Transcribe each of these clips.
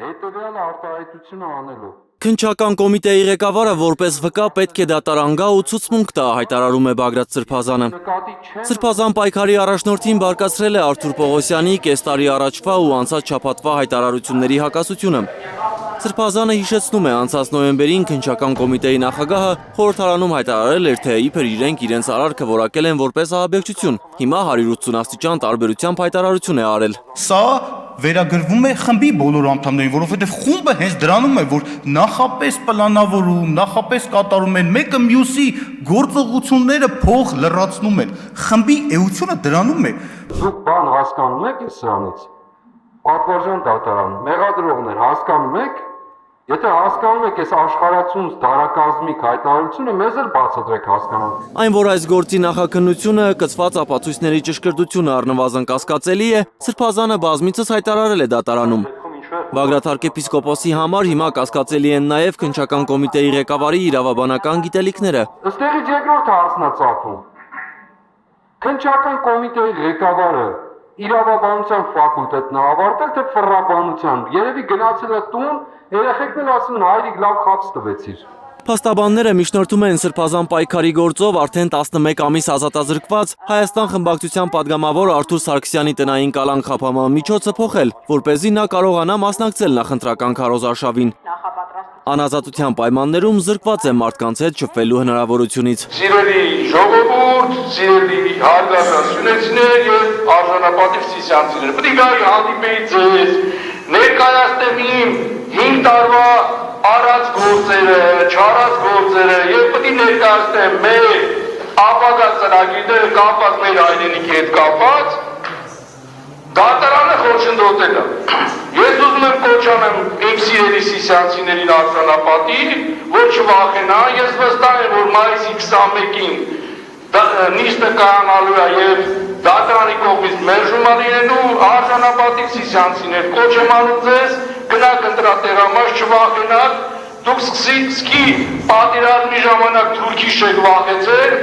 Հետևյալ արտահայտությունը անելով։ Քննչական կոմիտեի ղեկավարը որպես վկա պետք է դատարան գա ու ցուցմունք տա, հայտարարում է Բագրատ Սրբազանը։ Սրբազան պայքարի առաջնորդին բարկացրել է Արթուր Պողոսյանի կես տարի առաջվա ու անցած շաբաթվա հայտարարությունների հակասությունը։ Սրբազանը հիշեցնում է, անցած նոյեմբերին քննչական կոմիտեի նախագահը խորհրդարանում հայտարարել էր, թե իբր իրենք իրենց արարքը որակել են որպես ահաբեկչություն։ Հիմա 180 աստիճան տարբերությամբ հայտարարություն է արել։ Սա վերագրվում է խմբի բոլոր անդամներին, որովհետև խումբը հենց դրանում է, որ նախապես պլանավորում, նախապես կատարում են, մեկը մյուսի գործողությունները փող լրացնում են։ Խմբի էությունը դրանում է։ Դուք բան հասկանում եք սրանից։ Պատվարժան դատարան, մեղադրողներ հասկանում եք։ Եթե հասկանում եք այս աշխարհացունց դարակազմիկ հայտարարությունը, մեզ էլ բացատրեք հասկանալ։ Այն, որ այս գործի նախաքննությունը կցված ապացույցների ճշգրտությունը առնվազն կասկածելի է, Սրբազանը բազմիցս հայտարարել է դատարանում։ Բագրատ arczepiskopos-ի համար հիմա կասկածելի են նաև քննչական կոմիտեի ղեկավարի իրավաբանական գիտելիքները։ Ըստեղից երկրորդ հարցնացակում։ Քննչական կոմիտեի ղեկավարը իրավաբանության ֆակուլտետն է ավարտել, թե ֆռռաբանության։ Երևի գնացել է տուն, երեխեքն էլ ասում են հայրիկ լավ խաց տվեցիր։ Փաստաբանները միջնորդում են Սրբազան պայքարի գործով արդեն 11 ամիս ազատազրկված Հայաստան խմբակցության падգամավոր Արթուր Սարգսյանի տնային կալանք խափանման միջոցը փոխել, որպեսզի նա կարողանա մասնակցել նախընտրական քարոզարշավին։ Անազատության պայմաններում զրկված է մարդկանց հետ շփվելու հնարավորությունից։ Սիրելի ժողովուրդ, սիրելի հարգարժանություններ եւ արժանապատիվ սիսյանցիներ, պետք է գայի հանդիպեի ձեզ, ներկայացնեմ իմ 5 տարվա արած գործերը, չարած գործերը եւ պետք է ներկայացնեմ մեր ապագա ծրագիրները կապված մեր հայրենիքի հետ կապված, դատարանը խոչընդոտել է։ Ես ուզում եմ կոչ անեմ իմ սիրելի սիսյանցիներին արժանապատիվ, որ չվախենան, ես վստահ եմ, որ մայիսի 21-ին նիստը կայանալու է եւ դատարանի կողմից մերժում է լինելու, արժանապատիվ սիսյանցիներ, կոչ եմ անում ձեզ, գնաք ընտրատեղամաս, չվախենաք, դուք սկսի պատերազմի ժամանակ թուրքի շեք վախեցել։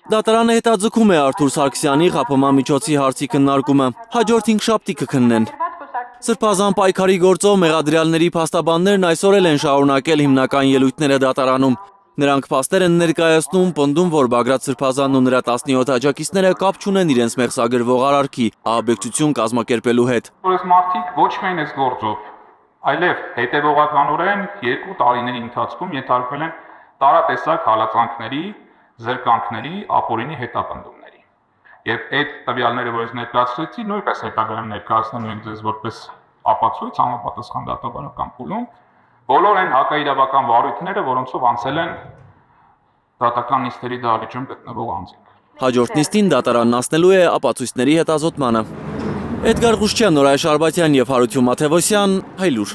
Դատարանը հետաձգում է Արթուր Սարգսյանի խափանման միջոցի հարցի քննարկումը, հաջորդ 5 շաբթի կքննեն։ Սրբազան պայքարի գործով մեղադրյալների փաստաբաններն այսօր էլ են շարունակել հիմնական ելույթները դատարանում։ Նրանք փաստեր են ներկայացնում, պնդում, որ Բագրատ Սրբազանն ու նրա 17 աջակիցները կապ չունեն իրենց մեղսագրվող արարքի, ահաբեկչություն կազմակերպելու հետ։ Այս մարդիկ ոչ միայն այս գործով, այլև հետևողականորեն 2 տարիների ընթացքում ենթարկվել են տարատեսակ հալածանքների, զրկանքների, ապօրինի հետապնդումների։ Եվ այդ տվյալները, որ ես ներկայացրեցի, նույնպես հետագայում ներկայացնում ենք ձեզ որպես ապացույց համապատասխան դատաբանական փուլում, բոլոր այն հակաիրավական վարույթները, որոնցով անցել են դատական նիստերի դահլիճում գտնվող անձինք։ Հաջորդ նիստին դատարանն անցնելու է ապացույցների հետազոտմանը։ Էդգար Ղուշչյան, Նորայր Շարբաթյան և Հարություն Մաթևոսյան, Հայլուր։